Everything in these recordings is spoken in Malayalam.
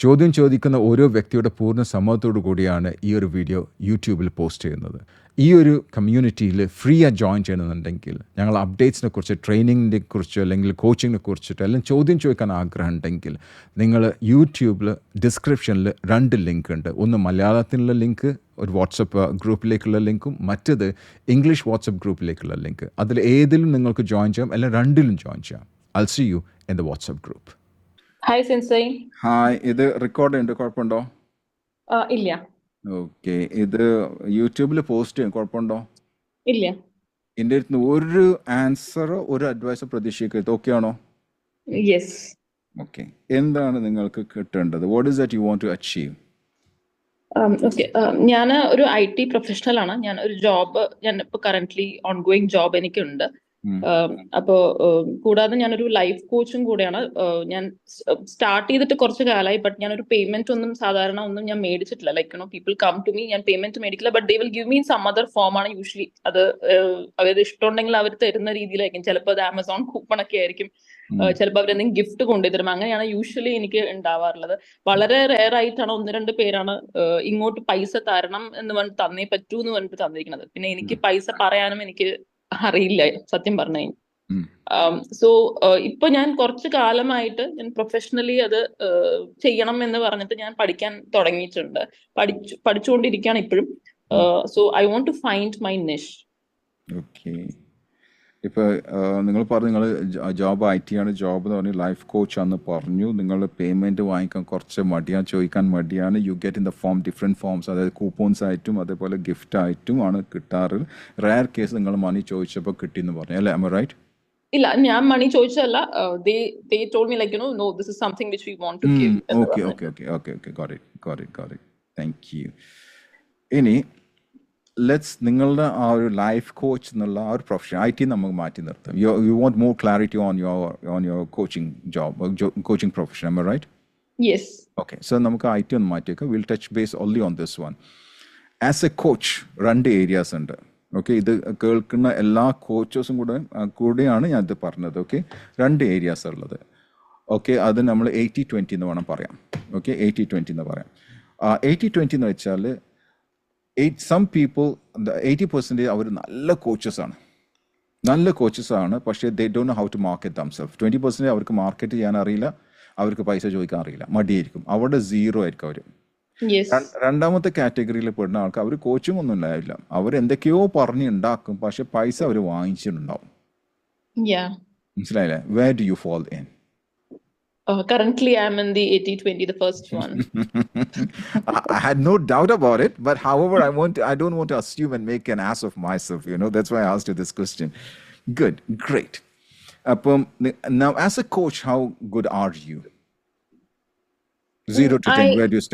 ചോദ്യം ചോദിക്കുന്ന ഓരോ വ്യക്തിയുടെ പൂർണ്ണ സമ്മതത്തോടു കൂടിയാണ് ഈ ഒരു വീഡിയോ യൂട്യൂബിൽ പോസ്റ്റ് ചെയ്യുന്നത്. ഈ ഒരു കമ്മ്യൂണിറ്റിയിൽ ഫ്രീ ആയി ജോയിൻ ചെയ്യണമെന്നുണ്ടെങ്കിൽ ഞങ്ങൾ അപ്ഡേറ്റ്സിനെ കുറിച്ച്, ട്രെയിനിങ്ങിനെ കുറിച്ച്, അല്ലെങ്കിൽ കോച്ചിങ്ങിനെ കുറിച്ചിട്ട് എല്ലാം ചോദ്യം ചോദിക്കാൻ ആഗ്രഹം ഉണ്ടെങ്കിൽ നിങ്ങൾ യൂട്യൂബിൽ ഡിസ്ക്രിപ്ഷനിൽ 2 ലിങ്ക് ഉണ്ട്. ഒന്ന് മലയാളത്തിലുള്ള ലിങ്ക്, ഒരു വാട്സപ്പ് ഗ്രൂപ്പിലേക്കുള്ള ലിങ്കും, മറ്റത് ഇംഗ്ലീഷ് വാട്സപ്പ് ഗ്രൂപ്പിലേക്കുള്ള ലിങ്ക്. അതിൽ ഏതിലും നിങ്ങൾക്ക് ജോയിൻ ചെയ്യാം, അല്ലെങ്കിൽ 2ലും ജോയിൻ ചെയ്യാം. I'll see you in the WhatsApp group. Hi, Sensei. Hi, ഇത് റെക്കോർഡ് ഉണ്ട്, കുഴപ്പമുണ്ടോ? ഇല്ല. ഓക്കെ, ഇത് യൂട്യൂബിൽ പോസ്റ്റ് ചെയ്യും, കുഴപ്പമുണ്ടോ? ഇല്ല. എൻ്റെ അടുത്ത് ഒരു ആൻസറോ ഒരു അഡ്വൈസോ പ്രതീക്ഷിക്കരുത്, ഓക്കെ ആണോ? യെസ്. ഓക്കെ, എന്താണ് നിങ്ങൾക്ക് കിട്ടേണ്ടത്? What is that you want to achieve? Okay, ഞാൻ ഒരു IT പ്രൊഫഷണൽ ആണ്. ഞാൻ ഒരു ജോബ്, ഞാൻ ഇപ്പോൾ കറന്റ്ലി ഓൺഗോയിങ് ജോബ് എനിക്കുണ്ട്. അപ്പോ കൂടാതെ ഞാനൊരു ലൈഫ് കോച്ചും കൂടെയാണ്. ഞാൻ സ്റ്റാർട്ട് ചെയ്തിട്ട് കുറച്ച് കാലമായി, ബട്ട് ഞാനൊരു പേയ്മെന്റ് ഒന്നും സാധാരണ ഒന്നും ഞാൻ മേടിച്ചിട്ടില്ല. Like people come to me, ഞാൻ പേയ്മെന്റ് മേടിക്കില്ല, but they will give me some other form ആണ് യൂഷ്വലി. അത് അവരത് ഇഷ്ടമുണ്ടെങ്കിൽ അവർ തരുന്ന രീതിയിലായിരിക്കും. ചിലപ്പോൾ അത് ആമസോൺ കൂപ്പൺ ഒക്കെ ആയിരിക്കും, ചിലപ്പോൾ അവരെന്തെങ്കിലും ഗിഫ്റ്റ് കൊണ്ടുതരും. അങ്ങനെയാണ് യൂഷ്വലി എനിക്ക് ഉണ്ടാവാറുള്ളത്. വളരെ റെയർ ആയിട്ടാണ് 1-2 പേരാണ് ഇങ്ങോട്ട് പൈസ തരണം എന്ന് പറഞ്ഞിട്ട് തന്നേ പറ്റൂ എന്ന് പറഞ്ഞിട്ട് തന്നിരിക്കുന്നത്. പിന്നെ എനിക്ക് പൈസ പറയാനും എനിക്ക് അറിയില്ല, സത്യം പറഞ്ഞു. സോ ഇപ്പൊ ഞാൻ കുറച്ചു കാലമായിട്ട് ഞാൻ പ്രൊഫഷണലി അത് ചെയ്യണം എന്ന് പറഞ്ഞിട്ട് ഞാൻ പഠിക്കാൻ തുടങ്ങിയിട്ടുണ്ട്. പഠിച്ചുകൊണ്ടിരിക്കുകയാണ് ഇപ്പോഴും. So I want to find my niche. Okay, ഇപ്പോൾ നിങ്ങൾ പറഞ്ഞു നിങ്ങൾ ജോബ് IT ആണ്, ജോബ് എന്ന് പറഞ്ഞ് ലൈഫ് കോച്ചാന്ന് പറഞ്ഞു. നിങ്ങൾ പേയ്മെൻറ്റ് വാങ്ങിക്കാൻ കുറച്ച് മടിയാണ്, ചോദിക്കാൻ മടിയാണ്. You get in the form different forms, അതായത് കൂപ്പോൺസ് ആയിട്ടും അതേപോലെ ഗിഫ്റ്റ് ആയിട്ടും ആണ് കിട്ടാറ്. റയർ കേസ് നിങ്ങൾ മണി ചോദിച്ചപ്പോൾ കിട്ടിയെന്ന് പറഞ്ഞു, അല്ലേ? am I right? ഇല്ല, ഞാൻ മണി ചോദിച്ചതല്ല. they told me like no, this is something which we want to give. Okay, got it. Thank you. ഇനി നിങ്ങളുടെ ആ ഒരു ലൈഫ് കോച്ച് എന്നുള്ള ആ ഒരു പ്രൊഫഷൻ IT നമുക്ക് മാറ്റി നിർത്താം. You want more clarity on your coaching job, coaching profession, am I right? Yes. Okay, so നമുക്ക് IT ഒന്ന് മാറ്റിയേക്കാം. Will touch base only on this one. As a coach 2 areas ഉണ്ട്. ഓക്കെ, ഇത് കേൾക്കുന്ന എല്ലാ കോച്ചസും കൂടെയാണ് ഞാനിത് പറഞ്ഞത്. ഓക്കെ, 2 ഏരിയാസ് ഉള്ളത്. ഓക്കെ, അത് നമ്മൾ 80-20 എന്ന് വേണം പറയാം. ഓക്കെ, 80-20 എന്ന് പറയാം. 80-20 എന്ന് വെച്ചാൽ some people, 80% അവർ നല്ല കോച്ചസാണ്, പക്ഷേ they don't know how to market themselves. 20% അവർക്ക് മാർക്കറ്റ് ചെയ്യാൻ അറിയില്ല, അവർക്ക് പൈസ ചോദിക്കാൻ അറിയില്ല, മടിയായിരിക്കും, അവിടെ 0 ആയിരിക്കും അവർ. രണ്ടാമത്തെ കാറ്റഗറിയിൽ പെടുന്ന ആൾക്ക് അവർ കോച്ചിങ് ഒന്നും ഉണ്ടാവില്ല, അവർ എന്തൊക്കെയോ പറഞ്ഞ് ഉണ്ടാക്കും, പക്ഷെ പൈസ അവർ വാങ്ങിച്ചിട്ടുണ്ടാവും. മനസ്സിലായില്ലേ? Where do you fall in? Currently I'm in the 80-20, the first one. I had no doubt about it, but however I don't want to assume and make an ass of myself, that's why I asked you this question. Good, great. Now as a coach, how good are you? 0 to 10, where do you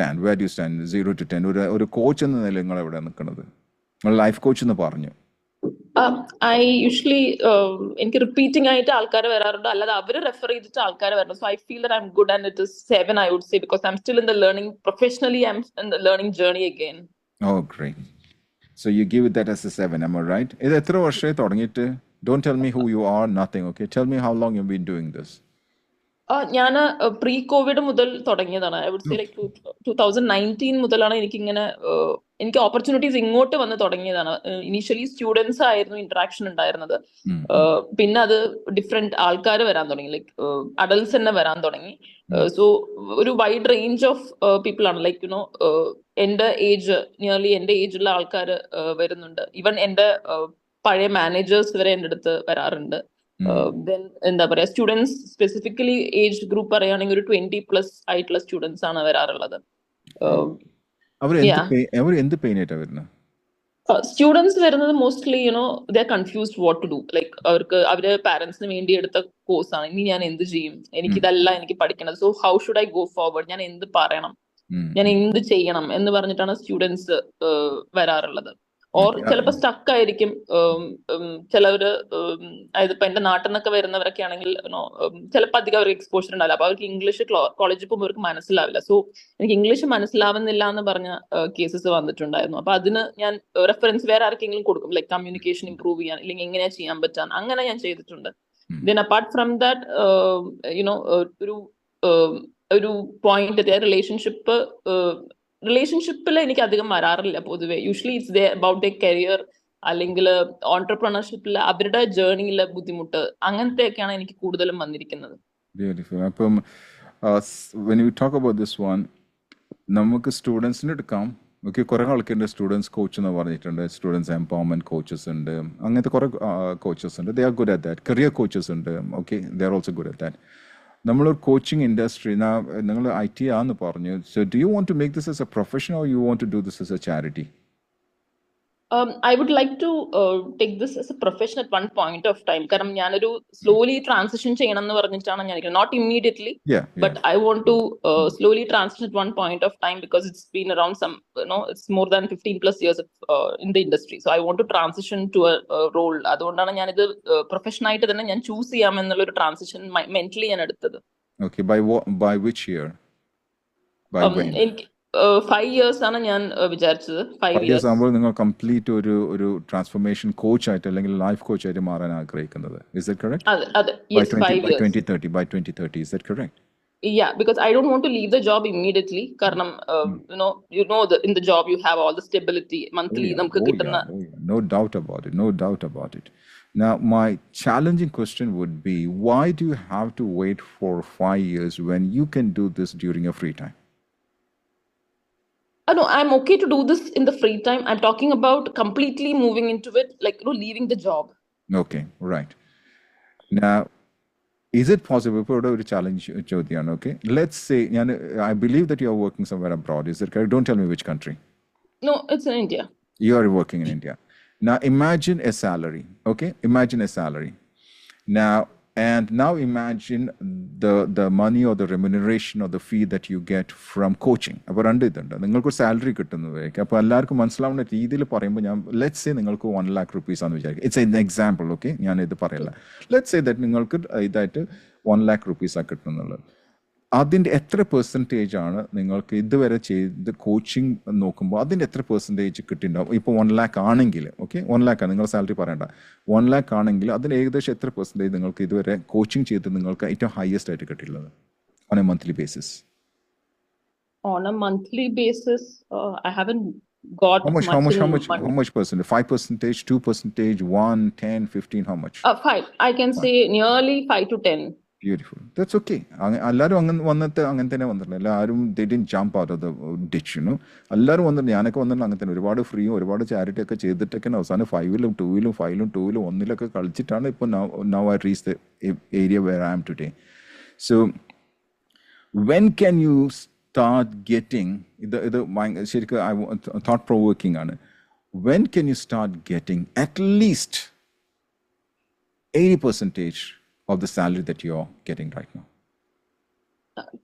stand? 0 to 10. ഒരു കോച്ച് എന്ന നിലയിൽ നിങ്ങൾ എവിടെ നിൽക്കുന്നത്? ലൈഫ് കോച്ച് എന്ന് പറഞ്ഞു. I usually എനിക്ക് റിപ്പീറ്റിംഗ് ആയിട്ട് ആൾക്കാർ വരാറുണ്ട്, അല്ലാതെ അവര് റെഫർ ചെയ്തിട്ട് ആൾക്കാർ വരണം. So I feel that I M good and it is 7 I would say, because I'm still in the learning, professionally I'm in the learning journey again. Oh, great. So you give it that as a 7, am I right? ഇത് എത്ര വർഷമായി തുടങ്ങിയിട്ട്? Don't tell me who you are, nothing, okay? Tell me how long you've been doing this. ഞാൻ പ്രീ കോവിഡ് മുതൽ തുടങ്ങിയതാണ്. ഐ വുഡ് സേ ലൈക്ക് 2019 മുതലാണ് എനിക്ക് ഓപ്പർച്യൂണിറ്റീസ് ഇങ്ങോട്ട് വന്ന് തുടങ്ങിയതാണ്. ഇനീഷ്യലി സ്റ്റുഡൻസ് ആയിരുന്നു ഇന്ററാക്ഷൻ ഉണ്ടായിരുന്നത്, പിന്നെ അത് ഡിഫറെന്റ് ആൾക്കാർ വരാൻ തുടങ്ങി, ലൈക്ക് അഡൽട്സ് തന്നെ വരാൻ തുടങ്ങി. സോ ഒരു വൈഡ് റേഞ്ച് ഓഫ് പീപ്പിൾ ആണ്, ലൈക്ക് എന്റെ ഏജ്, നിയർലി എന്റെ ഏജുള്ള ആൾക്കാർ വരുന്നുണ്ട്. ഈവൻ എന്റെ പഴയ മാനേജേഴ്സ് വരെ എൻ്റെ അടുത്ത് വരാറുണ്ട്. ദെൻ എന്താ പറയാ, സ്റ്റുഡൻസ് സ്പെസിഫിക്കലി ഏജ് ഗ്രൂപ്പ് പറയുകയാണെങ്കിൽ ഒരു 20+ ആയിട്ടുള്ള സ്റ്റുഡൻസ് ആണ് വരാറുള്ളത്. സ്റ്റുഡൻസ് വരുന്നത് mostly they are confused what to do. Like അവര് പാരന്റ്സിന് വേണ്ടി എടുത്ത കോഴ്സാണ്, ഇനി ഞാൻ എന്ത് ചെയ്യും, എനിക്കിതല്ല എനിക്ക് പഠിക്കണത്, so how should I go forward, ഞാൻ എന്ത് പറയണം, ഞാൻ എന്ത് ചെയ്യണം എന്ന് പറഞ്ഞിട്ടാണ് സ്റ്റുഡൻസ് വരാറുള്ളത്. ഓർ ചിലപ്പോൾ സ്റ്റക്ക് ആയിരിക്കും. ചിലവര് അതായത് ഇപ്പൊ എന്റെ നാട്ടിൽ നിന്നൊക്കെ വരുന്നവരൊക്കെ ആണെങ്കിൽ ചിലപ്പോൾ അധികം അവർക്ക് എക്സ്പോഷർ ഉണ്ടാവില്ല, അപ്പൊ അവർക്ക് ഇംഗ്ലീഷ് കോളേജിൽ പോകുമ്പോൾ അവർക്ക് മനസ്സിലാവില്ല. സോ എനിക്ക് ഇംഗ്ലീഷ് മനസ്സിലാവുന്നില്ല എന്ന് പറഞ്ഞ കേസസ് വന്നിട്ടുണ്ടായിരുന്നു. അപ്പൊ അതിന് ഞാൻ റെഫറൻസ് വേറെ ആർക്കെങ്കിലും കൊടുക്കും, ലൈക്ക് കമ്മ്യൂണിക്കേഷൻ ഇംപ്രൂവ് ചെയ്യാൻ, ഇല്ലെങ്കിൽ എങ്ങനെയാ ചെയ്യാൻ പറ്റാൻ, അങ്ങനെ ഞാൻ ചെയ്തിട്ടുണ്ട്. ദെൻ അപ്പാർട്ട് ഫ്രം ദാറ്റ് ഒരു ഒരു പോയിന്റ് എത്തിയ റിലേഷൻഷിപ്പിൽ എനിക്ക് അധികം വരാറില്ല പൊതുവെ. Usually it's about the career അല്ലെങ്കിൽ ഓൺടർപ്രണർഷിപ്പിൽ അവരുടെ ജേർണിയിലെ ബുദ്ധിമുട്ട് അങ്ങനത്തെയൊക്കെയാണ് എനിക്ക് കൂടുതലും വന്നിരിക്കുന്നത്. Beautiful. അപ്പം when we talk about this one, നമുക്ക് സ്റ്റുഡൻസിന് എടുക്കാം. ഓക്കെ, കുറേ ആൾക്കാരുടെ സ്റ്റുഡൻസ് കോച്ച് എന്ന് പറഞ്ഞിട്ടുണ്ട്, സ്റ്റുഡൻസ് എംപവർമെൻറ്റ് കോച്ചസ് ഉണ്ട്, അങ്ങനത്തെ കുറേ കോച്ചസ് ഉണ്ട്. They are good at that. Career coaches ഉണ്ട്. Okay, they are also good at that. നമ്മളൊരു കോച്ചിങ് ഇൻഡസ്ട്രി, നിങ്ങൾ IT ആണെന്ന് പറഞ്ഞു. So do you want to make this as a profession or you want to do this as a charity? I would like to take this as a profession at one point of time. കാരണം ഞാനൊരു slowly transition ചെയ്യണം എന്ന് പറഞ്ഞിട്ടാണ് ഞാൻ not immediately, but I want to slowly transition at one point of time because it's been around it's more than 15 plus years in the industry. So I want to transition to a role. അതുകൊണ്ടാണ് ഞാനിത് profession ആയിട്ട് തന്നെ ഞാൻ choose ചെയ്യാമെന്നുള്ള ഒരു transition mentally ഞാൻ എടുത്തത്. Okay, by which year? By when? എനിക്ക് 5 years ആണ് ഞാൻ വിചാരിച്ചത്. 5 years ആകുമ്പോൾ നിങ്ങൾ കംപ്ലീറ്റ് ഒരു ട്രാൻസ്ഫോർമേഷൻ കോച്ച് ആയിട്ട് അല്ലെങ്കിൽ ലൈഫ് കോച്ച് ആയിട്ട് മാറാൻ ആഗ്രഹിക്കുന്നത്. Is that correct? അതെ, yes, 5 years. By 2030, is that correct? Yeah, because I don't want to leave the job immediately. കാരണം in the job you have all the stability monthly നമുക്ക് കിട്ടുന്ന. No doubt about it. Now my challenging question would be, why do you have to wait for 5 years when you can do this during your free time? No, I'm okay to do this in the free time. I'm talking about completely moving into it, like leaving the job. Okay, right. Now, is it possible for a challenge, Jyotian? Okay, let's say I believe that you are working somewhere abroad. Is that correct? Don't tell me which country. No, it's in India. You are working in India. Now imagine a salary. Okay, imagine a salary. Now imagine the money or the remuneration or the fee that you get from coaching. അപ്പോൾ രണ്ട് ഇതുണ്ട്. നിങ്ങൾക്കൊരു സാലറി കിട്ടുന്നതായിരിക്കും. അപ്പോൾ എല്ലാവർക്കും മനസ്സിലാവുന്ന രീതിയിൽ പറയുമ്പോൾ ലെറ്റ്സ് സേ നിങ്ങൾക്ക് 1 lakh rupees ആണെന്ന് വിചാരിക്കുക. It's an example. ഓക്കെ, ഞാനിത് പറയില്ല. ലെറ്റ്സ് സേ ദാറ്റ് നിങ്ങൾക്ക് ഇതായിട്ട് 1 lakh rupees ആ കിട്ടുന്നുള്ളത്. അതിൻ്റെ എത്ര പെർസെൻറ്റേജ് ആണ് നിങ്ങൾക്ക് ഇതുവരെ ചെയ്ത് കോച്ചിങ് നോക്കുമ്പോൾ അതിൻ്റെ എത്ര പെർസെൻറ്റേജ് കിട്ടിയിട്ടുണ്ടാവും? ഇപ്പോൾ 1 lakh ആണെങ്കിൽ, ഓക്കെ, 1 lakh ആണ് നിങ്ങളുടെ സാലറി പറയണ്ട, 1 lakh ആണെങ്കിൽ അതിന് ഏകദേശം എത്ര പെർസെൻറ്റേജ് നിങ്ങൾക്ക് ഇതുവരെ കോച്ചിങ് ചെയ്ത് നിങ്ങൾക്ക് ഏറ്റവും ഹയസ്റ്റ് ആയിട്ട് കിട്ടിയിട്ടുള്ളത് on A monthly basis? On a monthly basis, I haven't got how much percent? 5%, 2%, 1, 10, 15, how much? 5. I can say nearly 5 to 10. Beautiful. That's okay. എല്ലാവരും അങ്ങനെ തന്നെ വന്നിട്ടില്ല. എല്ലാവരും they didn't jump out of the ditch, എല്ലാവരും വന്നിട്ട്, ഞാനൊക്കെ വന്നിട്ട് അങ്ങനെ തന്നെ ഒരുപാട് ഫ്രീയും ഒരുപാട് ചാരിറ്റി ഒക്കെ ചെയ്തിട്ടൊക്കെ അവസാനം 5ലും 2ലും 5ലും 2ലും 1ലൊക്കെ കളിച്ചിട്ടാണ് ഇപ്പോൾ now I reached the area where I am today. So when can you start getting ഇത് ശരിക്കും thought provoking ആണ്. When can you start getting at least 80% of the salary that you're getting right now?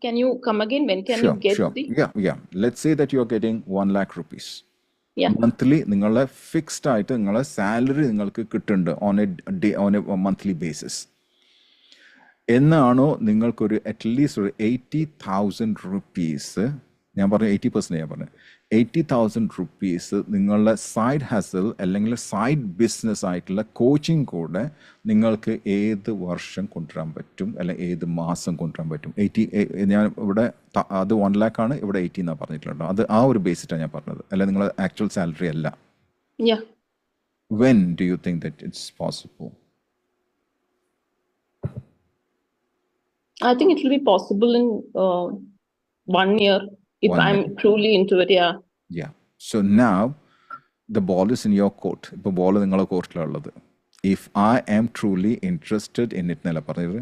Can you come again? When can you get the? Yeah. Let's say that you're getting 1 lakh rupees. Yeah. Monthly, നിങ്ങളെ ഫിക്സ്ഡ് ആയിട്ട് നിങ്ങളെ സാലറി നിങ്ങൾക്ക് കിട്ടുന്നുണ്ട് on a monthly basis. എന്നാണോ നിങ്ങൾക്കൊരു അറ്റ്ലീസ്റ്റ് ഒരു 80,000 rupees, ഞാൻ പറഞ്ഞു 80%, ഞാൻ പറഞ്ഞു 80,000 rupees നിങ്ങളുടെ സൈഡ് ഹസൽ അല്ലെങ്കിൽ സൈഡ് ബിസിനസ് ആയിട്ടുള്ള കോച്ചിങ് കൂടെ നിങ്ങൾക്ക് ഏത് വർഷം കൊണ്ടുവരാൻ പറ്റും, അല്ലെങ്കിൽ ഏത് മാസം കൊണ്ടുവരാൻ പറ്റും? 80, ഞാൻ ഇവിടെ അത് 1 lakh ആണ്, ഇവിടെ 80 എന്നാണ് പറഞ്ഞിട്ടുള്ളത്. അത് ആ ഒരു ബേസിറ്റാണ് ഞാൻ പറഞ്ഞത്, അല്ല നിങ്ങളുടെ ആക്ച്വൽ സാലറി അല്ല. Yeah. When do you think that it's possible? I think it will be possible in 1 year if I'm truly into it. Yeah. So now the ball is in your court. ഇപ്പോൾ ബോൾ നിങ്ങളുടെ കോർട്ടിലുള്ളത്. If I am truly interested in it എന്നല്ല പറഞ്ഞത്.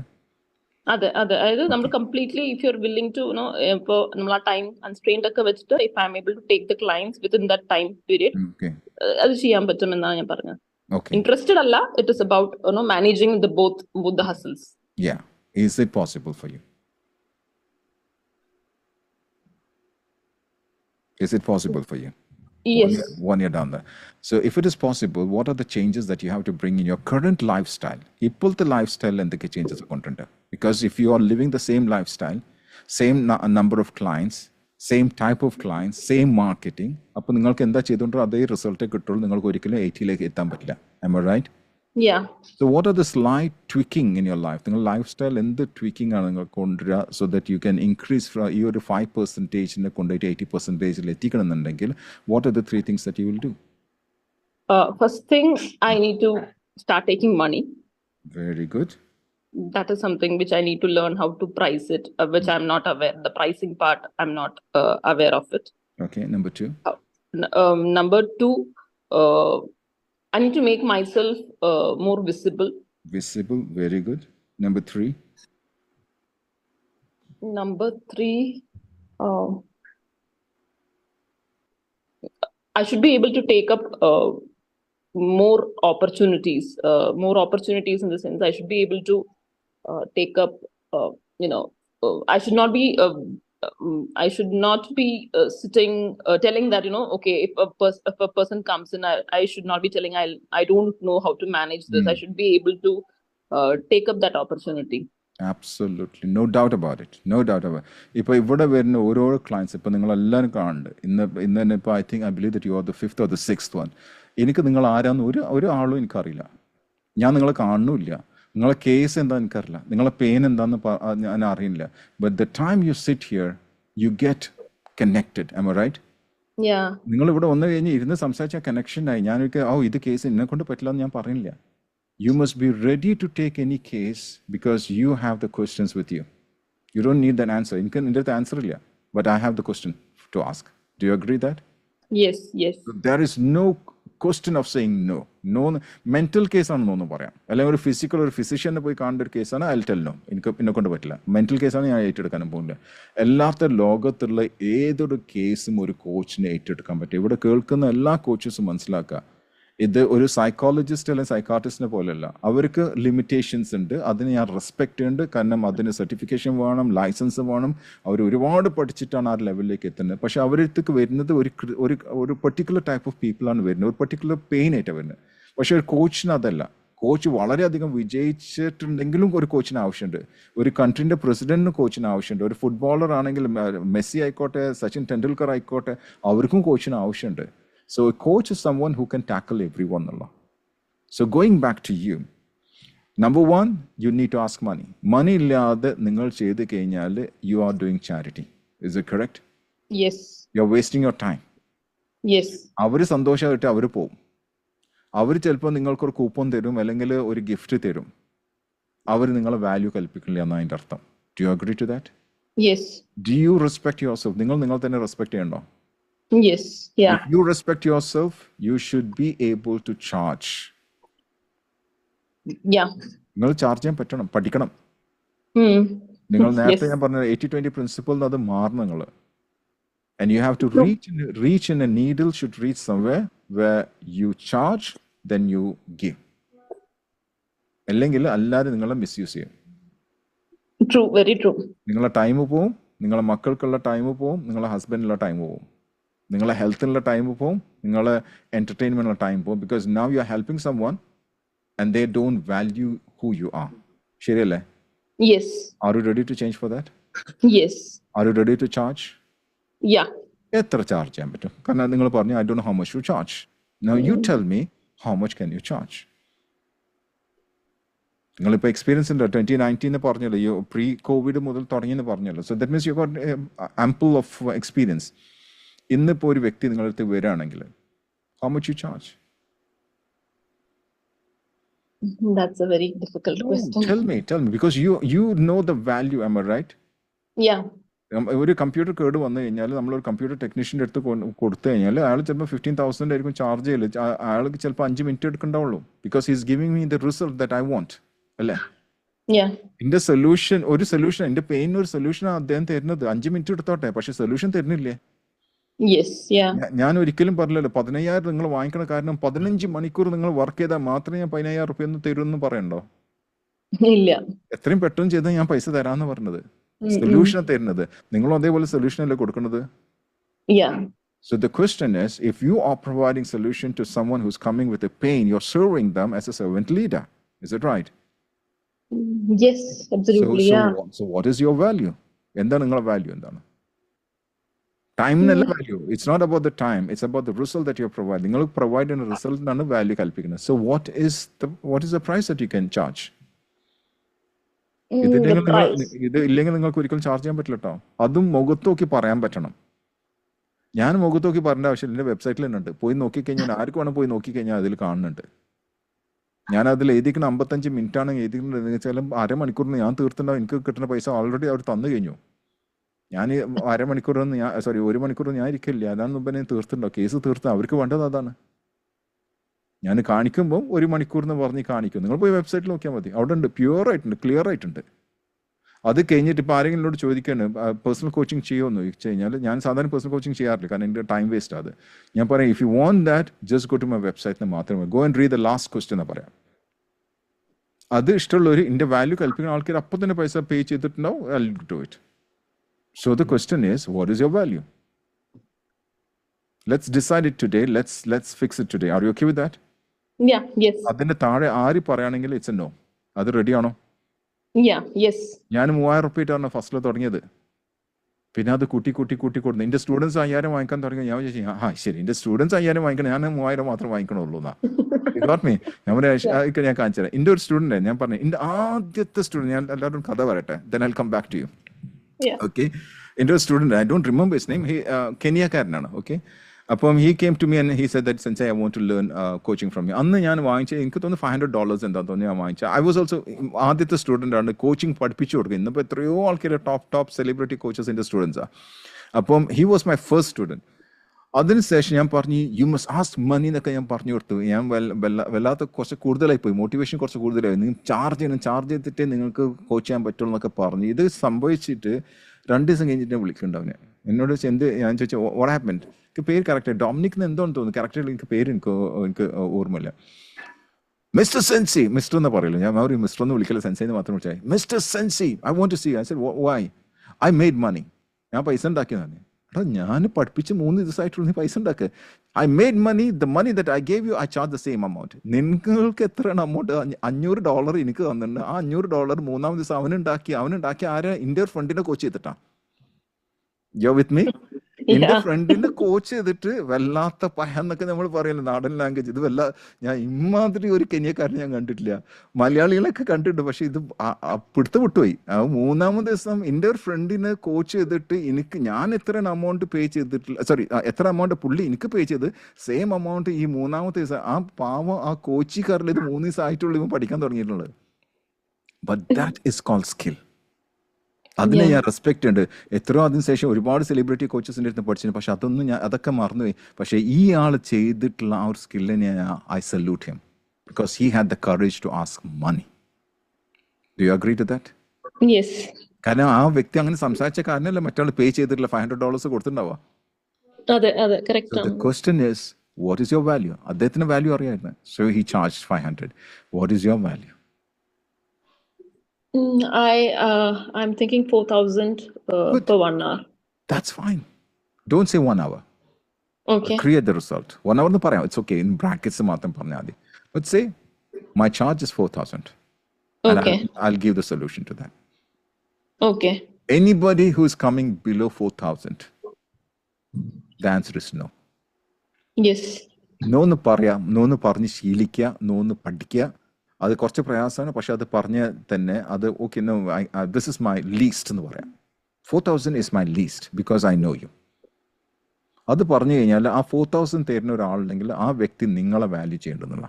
അതെ, അതായത് നമ്മൾ completely if you are willing to ഇപ്പോൾ നമ്മൾ ആ ടൈം കൺസ്ട്രെയിൻഡ് ഒക്കെ വെച്ചിട്ട് if I am able to take the clients within that time period അത് ചെയ്യാൻ പറ്റുമെന്നാണ് ഞാൻ പറഞ്ഞത്. ഇൻട്രസ്റ്റഡ് അല്ല, it is about managing the both the hassles. Yeah. Is it possible for you? Is it possible for you? Yes. 1 year down there. So if it is possible, what are the changes that you have to bring in your current lifestyle? ഇപ്പോഴത്തെ ലൈഫ്സ്റ്റൈലിൽ എന്തൊക്കെ changes കൊണ്ടുണ്ട്? Because if you are living the same lifestyle, same number of clients, same type of clients, same marketing, അപ്പോൾ നിങ്ങൾക്ക് എന്താ ചെയ്തുകൊണ്ടോ അതേ റിസൾട്ടേ കിട്ടുള്ളൂ. നിങ്ങൾക്ക് ഒരിക്കലും 80ലേക്ക് എത്താൻ പറ്റില്ല. Am I right? Yeah. So what are the slight tweaking in your life? നിങ്ങളുടെ ലൈഫ് സ്റ്റൈൽ എന്ത് tweaking ആണ് നിങ്ങൾ കൊണ്ടുവരിക so that you can increase ഈ ഒരു 5% കൊണ്ടുപോയിട്ട് 80% എത്തിക്കണമെന്നുണ്ടെങ്കിൽ what are the 3 things that you will do? First thing, I need to start taking money. Very good. That is something which I need to learn how to price it, which I'm not aware. The pricing part, I'm not aware of it. Okay, number 2. Number 2, I need to make myself more visible. Visible, very good. Number 3. Number 3, I should be able to take up more opportunities. More opportunities in the sense I should be able to take up. I should not be. I should not be sitting telling that okay, if a person comes in, I should not be telling I don't know how to manage this. I should be able to take up that opportunity. Absolutely, no doubt about it. No doubt about it. ഇപ്പോൾ ഇവിടെ വരുന്ന ഓരോ ക്ലയൻസ് ഇപ്പോൾ നിങ്ങളെല്ലാവരും കാണുന്നുണ്ട്. ഇന്ന് തന്നെ ഇപ്പോൾ I believe that you are the 5th or the 6th one. എനിക്ക് നിങ്ങൾ ആരാന്ന് ഒരു ആളും എനിക്കറിയില്ല. ഞാൻ നിങ്ങളെ കാണുന്നില്ല. നിങ്ങളെ കേസ് എന്താണെന്ന് എനിക്കറിയില്ല. നിങ്ങളെ പെയിൻ എന്താണെന്ന് ഞാൻ അറിയില്ല. But the time you sit here, you get connected. Am I right? Yeah. നിങ്ങൾ ഇവിടെ വന്നു കഴിഞ്ഞ് ഇരുന്ന് സംസാരിച്ച കണക്ഷൻ ആയി. ഞാനൊക്കെ ഇത് കേസ് എന്നെ കൊണ്ട് പറ്റില്ല എന്ന് ഞാൻ പറയുന്നില്ല. You must be ready to take any case because you have the questions with you. You don't need that answer. എനിക്ക് നിന്റെ അടുത്ത് ആൻസർ ഇല്ല. But I have the question to ask. Do you agree that? Yes, yes. There is no question of saying no. No, mental കേസാണെന്നൊന്നും പറയാം. അല്ലെങ്കിൽ ഒരു ഫിസിക്കൽ ഒരു ഫിസിഷ്യനെ പോയി കാണേണ്ട ഒരു കേസാണ് ഐ ടെൽ നോ. എന്നെ കൊണ്ട് പറ്റില്ല. മെന്റൽ കേസാണ് ഞാൻ ഏറ്റെടുക്കാനും പോകുന്നില്ല. എല്ലാത്ത ലോകത്തുള്ള ഏതൊരു കേസും ഒരു കോച്ചിനെ ഏറ്റെടുക്കാൻ പറ്റും. ഇവിടെ കേൾക്കുന്ന എല്ലാ കോച്ചസും മനസ്സിലാക്കുക, ഇത് ഒരു സൈക്കോളജിസ്റ്റ് അല്ലെങ്കിൽ സൈക്കാട്രിസ്റ്റിനെ പോലെയല്ല. അവർക്ക് ലിമിറ്റേഷൻസ് ഉണ്ട്. അതിന് ഞാൻ റെസ്പെക്റ്റ് ഉണ്ട്. കാരണം അതിന് സർട്ടിഫിക്കേഷൻ വേണം, ലൈസൻസ് വേണം. അവർ ഒരുപാട് പഠിച്ചിട്ടാണ് ആ ലെവലിലേക്ക് എത്തുന്നത്. പക്ഷെ അവരടുത്തേക്ക് വരുന്നത് ഒരു പെർട്ടിക്കുലർ ടൈപ്പ് ഓഫ് പീപ്പിളാണ് വരുന്നത്. ഒരു പെർട്ടിക്കുലർ പെയിൻ ആയിട്ടാണ് വരുന്നത്. പക്ഷെ ഒരു കോച്ചിന് അതല്ല. കോച്ച് വളരെയധികം വിജയിച്ചിട്ടുണ്ടെങ്കിലും ഒരു കോച്ചിന് ആവശ്യമുണ്ട്. ഒരു കൺട്രീൻ്റെ പ്രസിഡന്റിന് കോച്ചിന് ആവശ്യമുണ്ട്. ഒരു ഫുട്ബോളർ ആണെങ്കിൽ മെസ്സി ആയിക്കോട്ടെ, സച്ചിൻ ടെണ്ടുൽക്കർ ആയിക്കോട്ടെ, അവർക്കും കോച്ചിന് ആവശ്യമുണ്ട്. So a coach is someone who can tackle everyone. So going back to you, number 1, you need to ask money. Money illade ningal cheyidu keinjal you are doing charity. Is it correct? Yes. You are wasting your time. Yes. avaru സന്തോഷമായിട്ട് അവർ പോകും. അവർ ചിലപ്പോൾ നിങ്ങൾക്കൊരു കൂപ്പൺ തരും, അല്ലെങ്കിൽ ഒരു ഗിഫ്റ്റ് തരും. അവർ നിങ്ങളെ വാല്യൂ കൽപ്പിക്കില്ല എന്നാണ് അതിൻ്റെ അർത്ഥം. Do you agree to that? Yes. Do you respect yourself? നിങ്ങൾ തന്നെ റെസ്പെക്ട് ചെയ്യണ്ടോ? Yes. Yeah. If you respect yourself, you should be able to charge. Yeah. നിങ്ങൾ ചാർജ് ചെയ്യാൻ പറ്റണം, പഠിക്കണം. നിങ്ങൾ നേരത്തെ ഞാൻ പറഞ്ഞ 80-20 പ്രിൻസിപ്പിൾ അത് മാറണം നിങ്ങൾ. And you have to reach in a needle should reach somewhere where you charge, then you give. അല്ലെങ്കിൽ അല്ലാതെ നിങ്ങളെ മിസ്യൂസ് ചെയ്യും. True, very true. നിങ്ങളെ ടൈം പോവും, നിങ്ങളെ മക്കൾക്കുള്ള ടൈം പോവും, നിങ്ങളെ ഹസ്ബൻഡിനുള്ള ടൈം പോവും, നിങ്ങളെ ഹെൽത്തിനുള്ള ടൈം പോവും, നിങ്ങളെ എന്റർടൈൻമെന്റിനുള്ള ടൈം പോവും. Because now you are helping someone and they don't value who you are. ശരിയല്ലേ? Yes. Are you ready to change for that? Yes. Are you ready to charge? Yeah. എത്ര ചാർജ് ചെയ്യാൻ പറ്റും? കാരണം നിങ്ങൾ പറഞ്ഞു I don't know how much to charge. Now you tell me how much can you charge? നിങ്ങളിപ്പോൾ എക്സ്പീരിയൻസ് ഉണ്ടോ? 2019 പറഞ്ഞല്ലോ, യു പ്രീ കോവിഡ് മുതൽ തുടങ്ങിയെന്ന് പറഞ്ഞല്ലോ. So that means you got ample of experience. ഇന്നിപ്പോൾ ഒരു വ്യക്തി നിങ്ങളുടെ അടുത്ത് വരികയാണെങ്കിൽ how much you charge? That's a very difficult question. Tell me, because you know the value, am I right? Yeah. ഒരു കമ്പ്യൂട്ടർ കേട് വന്നു കഴിഞ്ഞാൽ നമ്മളൊരു കമ്പ്യൂട്ടർ ടെക്നീഷ്യൻ്റെ അടുത്ത് കൊടുത്തു കഴിഞ്ഞാൽ അയാൾ ചിലപ്പോൾ 15,000 ആയിരിക്കും ചാർജ് ചെയ്യല്. അയാൾക്ക് ചിലപ്പോൾ 5 മിനിറ്റ് എടുക്കണ്ടാവുള്ളൂ. Because he is giving me the result that I want. അല്ലേ? എന്റെ സൊല്യൂഷൻ എന്റെ പെയിൻ ഒരു സൊല്യൂഷനാണ് അദ്ദേഹം തരുന്നത്. 5 മിനിറ്റ് എടുത്തോട്ടെ, പക്ഷെ സൊല്യൂഷൻ തരുന്നില്ലേ? ഞാൻ ഒരിക്കലും പറഞ്ഞല്ലോ 15,000 നിങ്ങൾ വാങ്ങിക്കണ കാരണം 15 മണിക്കൂർ നിങ്ങൾ വർക്ക് ചെയ്താൽ മാത്രമേ ഞാൻ 15,000 റുപ്യ തരുമെന്ന് പറയണ്ടോ? ഇല്ല. എത്രയും പെട്ടെന്ന് ചെയ്താൽ ഞാൻ പൈസ തരാന്ന് പറഞ്ഞത്. സൊല്യൂഷൻ തരുന്നത് നിങ്ങളും അതേപോലെ സൊല്യൂഷൻ അല്ലേ കൊടുക്കുന്നത്? So the question is, if you are providing solution to someone who's coming with a pain, you're serving them as a servant leader. Is it right? Yes, absolutely. So what is your value? എന്താണ് നിങ്ങളുടെ വാല്യൂ? എന്താണ്? ടൈമിനല്ല value. It's not about the time, it's about the result that you provide. നിങ്ങൾ പ്രൊവൈഡ് ചെയ്യുന്ന റിസൾട്ടിനാണ് വാല്യൂ കൽപ്പിക്കുന്നത്. So what is the price that you can charge? The ഇതില്ലെങ്കിൽ നിങ്ങൾ price. ഇത് ഇല്ലെങ്കിൽ നിങ്ങൾക്ക് ഒരിക്കലും ചാർജ് ചെയ്യാൻ പറ്റില്ല കേട്ടോ. അതും മുഖത്ത് നോക്കി പറയാൻ പറ്റണം. ഞാൻ മുഖത്ത് നോക്കി പറയേണ്ട ആവശ്യമില്ല. എൻ്റെ വെബ്സൈറ്റിൽ തന്നെ ഉണ്ട്. പോയി നോക്കിക്കഴിഞ്ഞാൽ ആർക്ക് വേണം പോയി നോക്കിക്കഴിഞ്ഞാൽ അതിൽ കാണുന്നുണ്ട്. ഞാൻ അതിൽ എഴുതിക്കുന്ന 55 മിനിറ്റ് ആണ് എഴുതിക്കുന്നത് വെച്ചാലും അരമണിക്കൂറിന് ഞാൻ തീർത്തുണ്ടാവും. എനിക്ക് കിട്ടുന്ന പൈസ ഓൾറെഡി അവർ തന്നു കഴിഞ്ഞു. ഞാൻ അരമണിക്കൂറൊന്നും ഒരു മണിക്കൂറൊന്നും ഞാൻ ഇരിക്കില്ല. അതാണ് മുമ്പ് ഞാൻ തീർത്തുണ്ടാവും. കേസ് തീർത്ത് അവർക്ക് വേണ്ടത് അതാണ്. ഞാൻ കാണിക്കുമ്പോൾ 1 മണിക്കൂർ എന്ന് പറഞ്ഞ് കാണിക്കും. നിങ്ങൾ പോയി വെബ്സൈറ്റിൽ നോക്കിയാൽ മതി. അവിടെ ഉണ്ട്, പ്യുവർ ആയിട്ടുണ്ട്, ക്ലിയർ ആയിട്ടുണ്ട്. അത് കഴിഞ്ഞിട്ട് ഇപ്പോൾ ആരെങ്കിലും എന്നോട് ചോദിക്കാണ് പേഴ്സണൽ കോച്ചിങ് ചെയ്യുമെന്ന് ചോദിച്ചു കഴിഞ്ഞാൽ ഞാൻ സാധാരണ പേഴ്സണൽ കോച്ചിങ് ചെയ്യാറില്ല. കാരണം എൻ്റെ ടൈം വേസ്റ്റ് അത്. ഞാൻ പറയാം, if you want that just go to my വെബ്സൈറ്റിൽ മാത്രമേ go and read the last question എന്ന് പറയാം. അത് ഇഷ്ടമുള്ളവർ എൻ്റെ വാല്യൂ കൽപ്പിക്കുന്ന ആൾക്കാർ അപ്പം തന്നെ പൈസ പേ ചെയ്തിട്ടുണ്ടാവും. I will do it. So the question is what is your value? Let's decide it today. Let's fix it today. Are you okay with that? Yeah, yes. അതിൻ്റെ താഴെ ആര് പറയുകയാണെങ്കിൽ ഇറ്റ്സ് എ നോ. അത് റെഡിയാണോ? Yeah, yes. ഞാൻ 3000 റുപ്യ ഫസ്റ്റിൽ തുടങ്ങിയത്. പിന്നെ അത് കൂട്ടി കൊടുക്കുന്നു. എൻ്റെ സ്റ്റുഡൻസ് 5000 വാങ്ങിക്കാൻ തുടങ്ങി. ഞാൻ വിചാരിച്ചു ശരി, എൻ്റെ സ്റ്റുഡൻസ് 5000 വാങ്ങിക്കണം, ഞാൻ 3000 മാത്രം വാങ്ങിക്കണുള്ളൂ എന്നാ. മീ ഞാൻ കാണിച്ചു തരാം. എൻ്റെ ഒരു സ്റ്റുഡൻ്റ് ഞാൻ പറഞ്ഞു, എൻ്റെ ആദ്യത്തെ സ്റ്റുഡൻറ്റ്, ഞാൻ എല്ലാവരും കഥ പറയട്ടെ, then I will come back to you. Yeah. Okay, എൻ്റെ ഒരു student, I don't remember his name, കെനിയക്കാരനാണ്. ഓക്കെ, അപ്പം he came to me and he said that sensei I want to learn coaching from you. അന്ന് ഞാൻ വാങ്ങിച്ച എനിക്ക് തോന്നുന്നു $500 എന്താ തോന്നി ഞാൻ വാങ്ങിച്ച. ഐ വാസ് ഓൾസോ ആദ്യത്തെ സ്റ്റുഡൻ്റ് ആണ് കോച്ചിങ് പഠിപ്പിച്ചു കൊടുക്കുക. ഇന്നിപ്പോൾ എത്രയോ ആൾക്കാർ ടോപ്പ് സെലിബ്രിറ്റി കോച്ചസ് എൻ്റെ സ്റ്റുഡൻസാണ്. അപ്പം he was my first student. അതിനുശേഷം ഞാൻ പറഞ്ഞു യു മസ്റ്റ് ആസ്ക് മണി എന്നൊക്കെ ഞാൻ പറഞ്ഞു കൊടുത്തു. ഞാൻ വല്ലാത്ത കുറച്ച് കൂടുതലായി പോയി, മോട്ടിവേഷൻ കുറച്ച് കൂടുതലായി. നിങ്ങൾ ചാർജ് ചെയ്തിട്ടേ നിങ്ങൾക്ക് കോച്ച് ചെയ്യാൻ പറ്റുള്ളൂ എന്നൊക്കെ പറഞ്ഞു. ഇത് സംഭവിച്ചിട്ട് 2 ദിവസം കഴിഞ്ഞിട്ട് വിളിക്കുന്നുണ്ട് അവനെ. എന്നോട് ഞാൻ ചോദിച്ചു വാട്ട് ഹാപ്പൻഡ്? എനിക്ക് പേര് കറക്റ്റ് ഡൊമിനിക് എന്ന് എന്തോന്ന് തോന്നുന്നു. കറക്റ്റായിട്ട് എനിക്ക് പേര് എനിക്ക് ഓർമ്മയില്ല. മിസ്റ്റർ സെൻസി, മിസ്റ്റർ എന്ന് പറയില്ല, ഞാൻ ഒരു മിസ്റ്റർ എന്ന് വിളിക്കില്ല, സെൻസി എന്ന് മാത്രം വിളിച്ചാൽ mister sensei I want to see. I said why? I made money. ഞാൻ പൈസ ഉണ്ടാക്കിയതാണ്. എടാ ഞാൻ പഠിപ്പിച്ച് 3 ദിവസമായിട്ടുള്ള നീ പൈസ ഉണ്ടാക്കുക. I made money. The money that I gave you I charge the same amount. നിങ്ങൾക്ക് എത്രയാണ് എമൗണ്ട്? $500 എനിക്ക് തന്നിട്ടുണ്ട്. ആ $500 മൂന്നാം ദിവസം അവനുണ്ടാക്കി ആരാ? ഇന്ത്യ ഫ്രണ്ടിനെ കോച്ച് ചെയ്തിട്ടാ. യോ വിത്ത് മീ? എന്റെ ഫ്രണ്ടിനെ കോച്ച് ചെയ്തിട്ട് വല്ലാത്ത പയന്നൊക്കെ നമ്മൾ പറയല്ലോ നാടൻ ലാംഗ്വേജ്. ഇത് ഞാൻ ഇമാതിരി ഒരു കെനിയക്കാരനെ ഞാൻ കണ്ടിട്ടില്ല. മലയാളികളൊക്കെ കണ്ടിട്ടുണ്ട്, പക്ഷെ ഇത് പിടുത്തം വിട്ടുപോയി. മൂന്നാമത് ദിവസം എന്റെ ഒരു ഫ്രണ്ടിനെ കോച്ച് ചെയ്തിട്ട് ഞാൻ എത്ര എമൗണ്ട് പേ ചെയ്തിട്ടില്ല, സോറി എത്ര എമൗണ്ട് പുള്ളി എനിക്ക് പേ ചെയ്ത് സെയിം എമൗണ്ട് ഈ മൂന്നാമത്തെ ദിവസം ആ പാവം ആ കോച്ചിക്കാരിൽ ഇത് 3 ദിവസം ആയിട്ടുള്ളൂ ഇവൻ പഠിക്കാൻ തുടങ്ങിയിട്ടുള്ളത്. But that is called skill. അതിനെ ഞാൻ റെസ്പെക്ട് ഉണ്ട്. എത്രയോ അതിനുശേഷം ഒരുപാട് സെലിബ്രിറ്റി കോച്ചസിൻ്റെ അടുത്ത് പഠിച്ചിട്ടുണ്ട്, പക്ഷെ അതൊക്കെ മറന്നുപോയി. പക്ഷെ ഈ ആൾ ചെയ്തിട്ടുള്ള ആ ഒരു സ്കില്ലിനെ I salute him because he had the courage to ask money. Do you agree to that? Yes. കാരണം ആ വ്യക്തി അങ്ങനെ സംസാരിച്ച കാരണമല്ല മറ്റാൾ പേ ചെയ്തിട്ടില്ല $500 കൊടുത്തിട്ടുണ്ടാവുക. അതെ അതെ, കറക്റ്റ് ആണ്. The question is what is your value? അദ്ദേഹത്തിന് വാല്യൂ അറിയാമായിരുന്നു. So he charge 500. What is your value? I'm thinking 4,000 per 1 hour. That's fine. Don't say 1 hour. Okay. Create the result. 1 hour എന്ന് പറയാം. It's okay. In brackets മാത്രം പറഞ്ഞാൽ മതി. But say my charge is 4,000. And Okay. I'll give the solution to that. Okay. Anybody who is coming below 4,000, the answer is no. Yes. No എന്ന് പറയാം. No എന്ന് പറഞ്ഞ് ശീലിക്കുക. No എന്ന് പഠിക്കുക. അത് കുറച്ച് പ്രയാസമാണ്, പക്ഷെ അത് പറഞ്ഞ് തന്നെ അത് okay this is my least എന്ന് പറയാം. 4,000 is my least because I know you. അത് പറഞ്ഞു കഴിഞ്ഞാൽ ആ 4,000 തരുന്ന ഒരാളുണ്ടെങ്കിൽ ആ വ്യക്തി നിങ്ങളെ വാല്യൂ ചെയ്യേണ്ടെന്നുള്ള,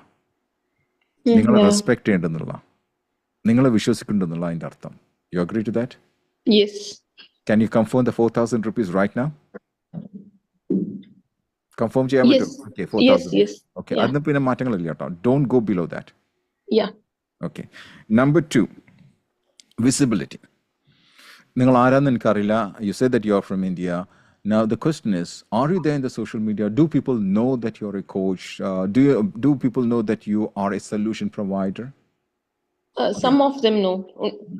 നിങ്ങളെ റെസ്പെക്ട് ചെയ്യേണ്ടെന്നുള്ള, നിങ്ങളെ വിശ്വസിക്കേണ്ടെന്നുള്ള അതിൻ്റെ അർത്ഥം. You agree to that? Yes. Can you confirm the 4,000 rupees right now? Confirm ചെയ്യാൻ Yes. പറ്റും? ഓക്കെ, 4,000. Yes. Okay, Yeah. അതിന് പിന്നെ മാറ്റങ്ങളില്ല കേട്ടോ. Don't go below that. Yeah. Okay. Number 2, visibility. നിങ്ങൾ ആരാന്ന് എനിക്കറിയില്ല. You said that you are from India. Now the question is, are you there in the social media? Do people know that you're a coach? Do people know that you are a solution provider? Some of them know.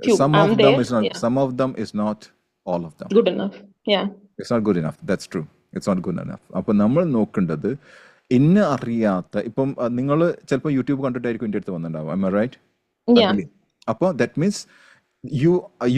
Few. Some I'm of there. them is not. Yeah. Some of them is not. All of them. Good enough. Yeah. It's not good enough. That's true. It's not good enough. അപ്പോൾ നമ്മൾ നോക്കേണ്ടത് ഇന്നെ അറിയാത്ത, ഇപ്പം നിങ്ങൾ ചിലപ്പോൾ യൂട്യൂബ് കണ്ടിട്ടായിരിക്കും എൻ്റെ അടുത്ത് വന്നിട്ടുണ്ടാവും. Am I right? Yeah. അപ്പോൾ that means you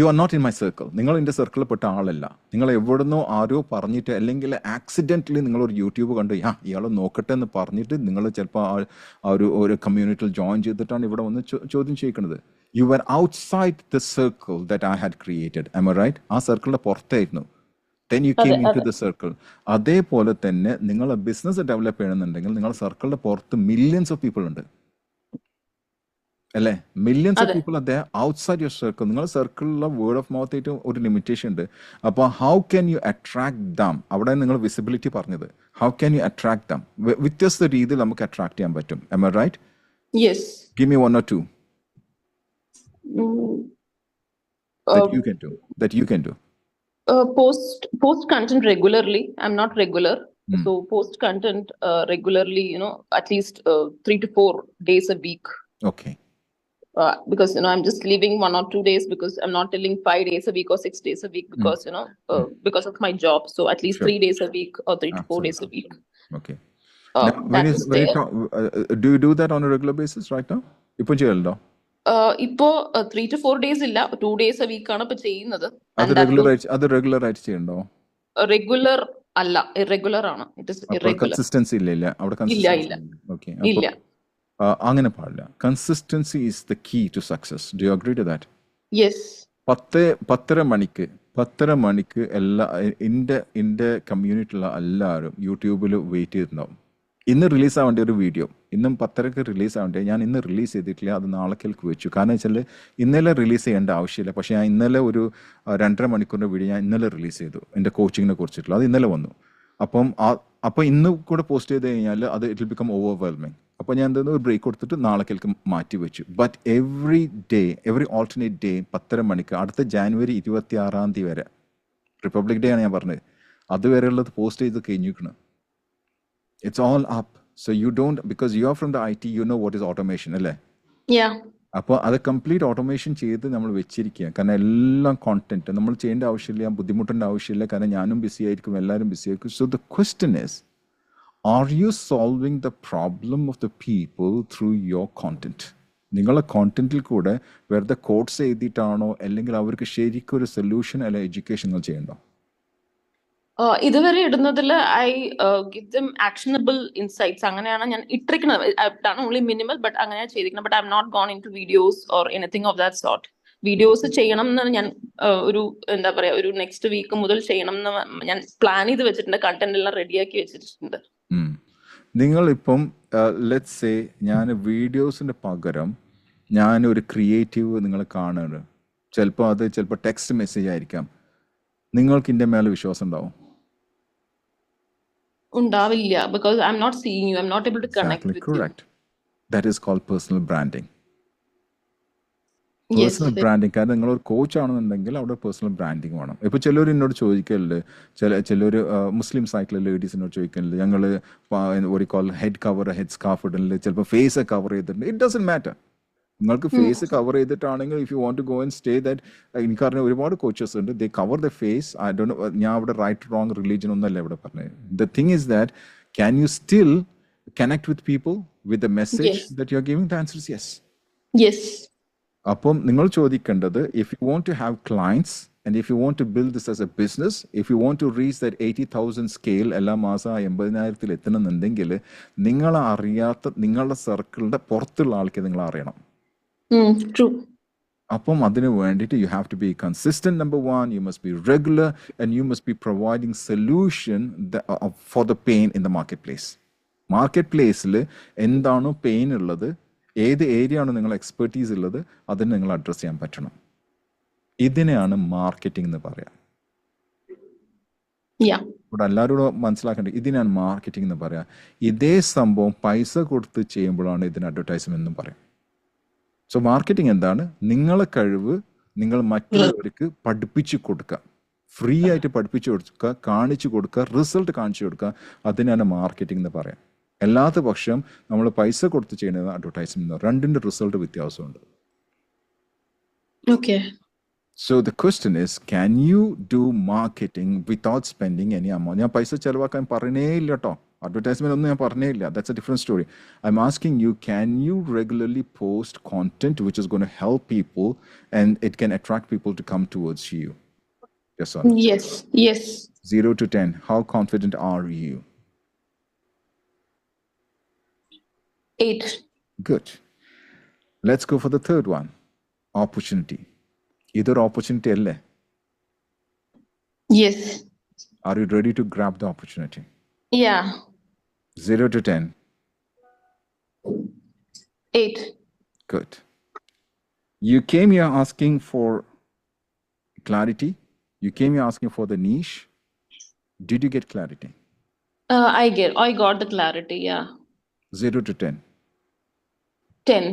are not in my circle. നിങ്ങൾ എൻ്റെ സർക്കിളിൽ പെട്ട ആളല്ല. നിങ്ങൾ എവിടുന്നോ ആരോ പറഞ്ഞിട്ട് അല്ലെങ്കിൽ ആക്സിഡൻ്റലി നിങ്ങളൊരു യൂട്യൂബ് കണ്ട് ഇയാൾ നോക്കട്ടെ എന്ന് പറഞ്ഞിട്ട് നിങ്ങൾ ചിലപ്പോൾ ആ ഒരു കമ്മ്യൂണിറ്റിയിൽ ജോയിൻ ചെയ്തിട്ടാണ് ഇവിടെ വന്ന് ചോദ്യം ചെയ്യിക്കുന്നത്. You are outside the circle that I had created. Am I right? ആ സർക്കിളിൻ്റെ പുറത്തായിരുന്നു. Then you came in to the circle. അതേപോലെ തന്നെ നിങ്ങൾ ബിസിനസ് ഡെവലപ്പ് ചെയ്യണമെന്നുണ്ടെങ്കിൽ നിങ്ങളുടെ സർക്കിളിൻ്റെ പുറത്ത് മില്യൺസ് ഓഫ് പീപ്പിൾ ഉണ്ട് അല്ലേ? Millions of people are there outside your circle. നിങ്ങളുടെ സർക്കിളിലുള്ള വേർഡ് ഓഫ് മൗത്ത് ആയിട്ട് ഒരു ലിമിറ്റേഷൻ ഉണ്ട്. അപ്പോൾ how can you attract them? അവിടെ നിങ്ങൾ വിസിബിലിറ്റി പറഞ്ഞത്. How can you attract them? വ്യത്യസ്ത രീതിയിൽ നമുക്ക് അട്രാക്ട് ചെയ്യാൻ പറ്റും. Am I right? Yes. Give me 1 or 2 that you can do. That you can do. Post content regularly. I'm not regular. So post content regularly, at least 3 to 4 days a week. Okay. Because I'm just leaving 1 or 2 days, because I'm not telling 5 days a week or 6 days a week, because because of my job. So at least 3 days a week or 3 to 4 days a week. Okay. That is there. Do you do that on a regular basis right now? ഇപ്പോൾ ചെയ്യലുണ്ടോ? ഇപ്പോ 3 to 4 days ഇല്ല, 2 days a week ആണ് ഇപ്പൊ ചെയ്യുന്നത്. അത് റെഗുലർ ആയിട്ട് ചെയ്യണ്ടോ? റെഗുലർ അല്ല, ഇറഗുലർ ആണ്. It is irregular. കൺസിസ്റ്റൻസി ഇല്ല അവിടെ. ഇല്ല. ഓക്കേ. ഇല്ല. അങ്ങനെ പാടില്ല. Consistency is the key to success. Do you agree to that? Yes. 10:30 മണിക്ക് എല്ലാ എൻ്റെ കമ്മ്യൂണിറ്റിയിലുള്ള എല്ലാവരും യൂട്യൂബിൽ വെയിറ്റ് ചെയ്തിട്ടുണ്ടാവും. ഇന്ന് റിലീസ് ആവേണ്ട ഒരു വീഡിയോ ഇന്നും 10:30 റിലീസ് ആവേണ്ടേ, ഞാൻ ഇന്ന് റിലീസ് ചെയ്തിട്ടില്ല, അത് നാളേക്ക് വെച്ചു. കാരണം വെച്ചാൽ ഇന്നലെ റിലീസ് ചെയ്യേണ്ട ആവശ്യമില്ല. പക്ഷേ ഞാൻ ഇന്നലെ ഒരു 2.5 മണിക്കൂറിൻ്റെ വീഡിയോ ഞാൻ ഇന്നലെ റിലീസ് ചെയ്തു എൻ്റെ കോച്ചിങ്ങിനെ കുറിച്ചിട്ടുള്ള. അത് ഇന്നലെ വന്നു. അപ്പോൾ ഇന്ന് കൂടെ പോസ്റ്റ് ചെയ്ത് കഴിഞ്ഞാൽ അത് ഇറ്റ് വിൽ ബിക്കം ഓവർവെൽമിങ്. അപ്പോൾ ഞാൻ എന്താ ഒരു ബ്രേക്ക് കൊടുത്തിട്ട് നാളേക്ക് മാറ്റി വെച്ചു. ബട്ട് എവറി ഓൾട്ടർനേറ്റ് ഡേ 10:30 മണിക്ക് അടുത്ത ജാനുവരി 26 വരെ, റിപ്പബ്ലിക് ഡേ ആണ് ഞാൻ പറഞ്ഞത്, അതുവരെ ഉള്ളത് പോസ്റ്റ് ചെയ്ത് കഴിഞ്ഞിരിക്കണം. It's all up. So you don't, because you are from the IT, you know what is automation, അല്ലേ? Yeah. അപ്പോൾ അത് കംപ്ലീറ്റ് ഓട്ടോമേഷൻ ചെയ്ത് നമ്മൾ വെച്ചിരിക്കുക. കാരണം എല്ലാം കോണ്ടന്റ് നമ്മൾ ചെയ്യേണ്ട ആവശ്യമില്ല, ബുദ്ധിമുട്ടേണ്ട ആവശ്യമില്ല. കാരണം ഞാനും ബിസി ആയിരിക്കും, എല്ലാവരും ബിസി ആയിരിക്കും. So the question is, are you solving the problem of the people through your content? നിങ്ങളുടെ കോണ്ടന്റിൽ കൂടെ വെറുതെ കോഡ്സ് എഴുതിയിട്ടാണോ, അല്ലെങ്കിൽ അവർക്ക് ശരിക്കും ഒരു സൊല്യൂഷൻ അല്ലെങ്കിൽ എഡ്യൂക്കേഷൻ നിങ്ങൾ ചെയ്യണ്ടോ? ഇതുവരെ ഇടുന്നതിൽ I give them actionable insights. അങ്ങനെയാണ് ഞാൻ ഇട്ടിരിക്കുന്നത്. ഓൺലി മിനിമൽ, ബട്ട് അങ്ങനെയാണ് ചെയ്തിരിക്കുന്നത്. But I have not gone in to videos or anything of that sort. Videos ചെയ്യണം എന്ന് ഞാൻ ഒരു എന്താ പറയാ, ഒരു നെക്സ്റ്റ് വീക്ക് മുതൽ ചെയ്യണം എന്ന് ഞാൻ പ്ലാൻ ചെയ്ത് വെച്ചിട്ടുണ്ട്. കണ്ടന്റ് എല്ലാം റെഡിയാക്കി വെച്ചിട്ടുണ്ട്. നിങ്ങളിപ്പം ലെറ്റ്സ് സേ ഞാൻ വീഡിയോസിന്റെ പകരം ഞാൻ ഒരു ക്രിയേറ്റീവ് നിങ്ങൾ കാണുന്നത്, ചിലപ്പോൾ ടെക്സ്റ്റ് മെസ്സേജ് ആയിരിക്കാം. നിങ്ങൾക്ക് ഇതിന്റെ മേലെ വിശ്വാസം ഉണ്ടാവും? ഉണ്ടാവില്ല, because I'm not seeing you, I'm not able to connect with correct. you. That is called personal branding. Yes. Personal branding. കാരണം നിങ്ങളൊരു കോച്ച് ആണെന്നുണ്ടെങ്കിൽ അവിടെ പേഴ്സണൽ ബ്രാൻഡിങ് വേണം. ഇപ്പോൾ ചിലർ എന്നോട് ചോദിക്കലുണ്ട്, ചിലർ മുസ്ലിം സൈക്കിളിൽ ലേഡീസിനോട് ചോദിക്കലുണ്ട്, ഞങ്ങൾ ഒരു call head cover, head scarf ഇടലിൽ ചിലപ്പോൾ ഫേസ് കവർ ചെയ്തിട്ടുണ്ട്. It doesn't matter. നിങ്ങൾക്ക് ഫേസ് കവർ ചെയ്തിട്ടാണെങ്കിൽ if you want to go and stay that, എനിക്കറിഞ്ഞ ഒരുപാട് കോച്ചസ് ഉണ്ട്, they cover the face. I don't know, ഞാൻ അവിടെ റൈറ്റ് റോങ് റിലീജിയൻ ഒന്നല്ല ഇവിടെ പറഞ്ഞത്. The thing is that can you still connect with people with the message that you are giving? The answer is yes. Yes. അപ്പം നിങ്ങൾ ചോദിക്കേണ്ടത്, if you want to have clients and if you want to build this as a business, if you want to reach that 80,000 scale, എല്ലാ മാസം 80,000 എത്തണമെന്നുണ്ടെങ്കിൽ നിങ്ങളെ അറിയാത്ത നിങ്ങളുടെ സർക്കിളിന്റെ പുറത്തുള്ള ആൾക്ക് നിങ്ങൾ അറിയണം. True. അപ്പം അതിന് വേണ്ടിയിട്ട് you have to be consistent, number one, you must be regular, and you must be providing solution for the pain in the marketplace. Market എന്താണോ പെയിൻ ഉള്ളത്, ഏത് ഏരിയ ആണ് നിങ്ങൾ എക്സ്പെർട്ടീസ് ഉള്ളത്, അതിന് നിങ്ങൾ അഡ്രസ് ചെയ്യാൻ പറ്റണം. ഇതിനെയാണ് മാർക്കറ്റിംഗ് എന്ന് പറയാം. ഇവിടെ എല്ലാവരോടും മനസ്സിലാക്കേണ്ടത് ഇതിനാണ് മാർക്കറ്റിംഗ് എന്ന് പറയാം. ഇതേ സംഭവം പൈസ കൊടുത്ത് ചെയ്യുമ്പോഴാണ് ഇതിന് അഡ്വർടൈസ്മെന്റ് എന്നും പറയാം. സോ മാർക്കറ്റിംഗ് എന്താണ്? നിങ്ങളെ കഴിവ് നിങ്ങൾ മറ്റുള്ളവർക്ക് പഠിപ്പിച്ചു കൊടുക്കുക, ഫ്രീ ആയിട്ട് പഠിപ്പിച്ചു കൊടുക്കുക, കാണിച്ചു കൊടുക്കുക, റിസൾട്ട് കാണിച്ചു കൊടുക്കുക. അതിനാണ് മാർക്കറ്റിംഗ് എന്ന് പറയാം. അല്ലാത്ത പക്ഷം നമ്മൾ പൈസ കൊടുത്ത് ചെയ്യുന്നത് അഡ്വർടൈസ്മെന്റ്. രണ്ടിന്റെ റിസൾട്ട് വ്യത്യാസമുണ്ട്. Okay. So the question is, can you do marketing without spending any amount? ഞാൻ പൈസ ചെലവാക്കാൻ പറയണേ ഇല്ല കേട്ടോ. Advertisement ഒന്നും ഞാൻ പറഞ്ഞേ ഇല്ല. That's a different story. I'm asking you, can you regularly post content which is going to help people and it can attract people to come towards you? Yes or no? Yes, yes. 0 to 10, how confident are you? 8. Good. Let's go for the third one. Opportunity. Either opportunity alle. Yes. Are you ready to grab the opportunity? Yeah. 0 to 10. 8. Good. You came here asking for clarity. You came here asking for the niche. Did you get clarity? I got the clarity. Yeah. 0 to 10. 10.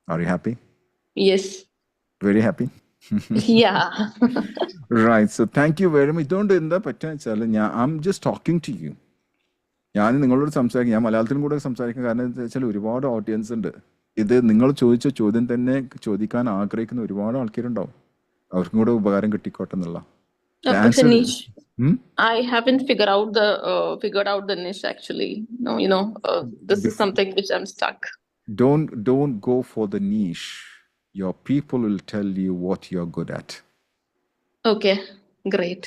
Are you happy? Yes. Very happy? Yeah. Right. So thank you very much. Don't എന്താ പറ്റുക വെച്ചാൽ I'm just talking to you. ഞാൻ നിങ്ങളോട് സംസാരിക്കും, ഞാൻ മലയാളത്തിലും കൂടെ സംസാരിക്കും. കാരണം എന്താ വെച്ചാൽ ഒരുപാട് ഓഡിയൻസ് ഉണ്ട്. ഇത് നിങ്ങൾ ചോദിച്ച ചോദ്യം തന്നെ ചോദിക്കാൻ ആഗ്രഹിക്കുന്ന ഒരുപാട് ആൾക്കാരുണ്ടാവും. അവർക്കും കൂടെ ഉപകാരം കിട്ടിക്കോട്ടെ എന്നുള്ള. It's a niche. I haven't figured out the niche actually. No, this is something which I'm stuck. Don't go for the niche. Your people will tell you what you're good at. Okay, great.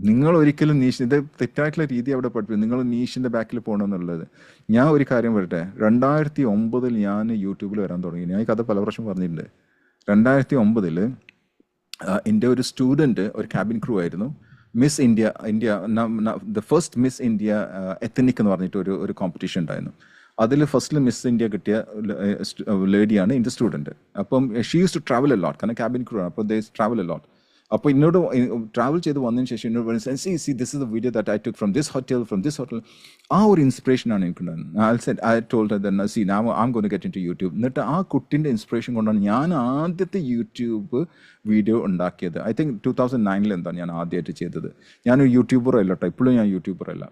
നിങ്ങൾ ഒരിക്കലും നീഷ്, ഇത് തെറ്റായിട്ടുള്ള രീതി അവിടെ പഠിപ്പിക്കും. നിങ്ങൾ നീഷിന്റെ ബാക്കിൽ പോകണമെന്നുള്ളത്. ഞാൻ ഒരു കാര്യം പറയട്ടെ, 2009 ഞാൻ യൂട്യൂബിൽ വരാൻ തുടങ്ങി. ഞാൻ ഈ കഥ പല പ്രാവശ്യം പറഞ്ഞിട്ടുണ്ട്. 2009 എൻ്റെ ഒരു സ്റ്റുഡൻറ്റ്, ഒരു ക്യാബിൻ ക്രൂ ആയിരുന്നു. Miss India the first miss India ethnic എന്ന് പറഞ്ഞിട്ട് ഒരു കോമ്പറ്റീഷൻ ഉണ്ടായിരുന്നു. അതിൽ ഫസ്റ്റിൽ മിസ് ഇന്ത്യ കിട്ടിയ ലേഡിയാണ് എൻ്റെ സ്റ്റുഡൻറ്റ്. അപ്പം she use to travel a lot, കാരണം ക്യാബിൻ ക്രൂ ആണ്. അപ്പോൾ ദേ ട്രാവൽ എ ലോട്ട്. അപ്പോൾ എന്നോട് ട്രാവൽ ചെയ്ത് വന്നതിന് ശേഷം എന്നോട് പറഞ്ഞു, see this is the video that I took from this hotel. ആ ഒരു ഇൻസ്പിറേഷനാണ് എനിക്കുണ്ടായിരുന്നത്. I told then see now I am going to get into YouTube. എന്നിട്ട് ആ കുട്ടിൻ്റെ ഇൻസ്പിറേഷൻ കൊണ്ടാണ് ഞാൻ ആദ്യത്തെ യൂട്യൂബ് വീഡിയോ ഉണ്ടാക്കിയത്. ഐ തിങ്ക് 2009 എന്താണ് ഞാൻ ആദ്യമായിട്ട് ചെയ്തത്. ഞാനൊരു യൂട്യൂബർ അല്ല കേട്ടോ, ഇപ്പോഴും ഞാൻ യൂട്യൂബർ അല്ല.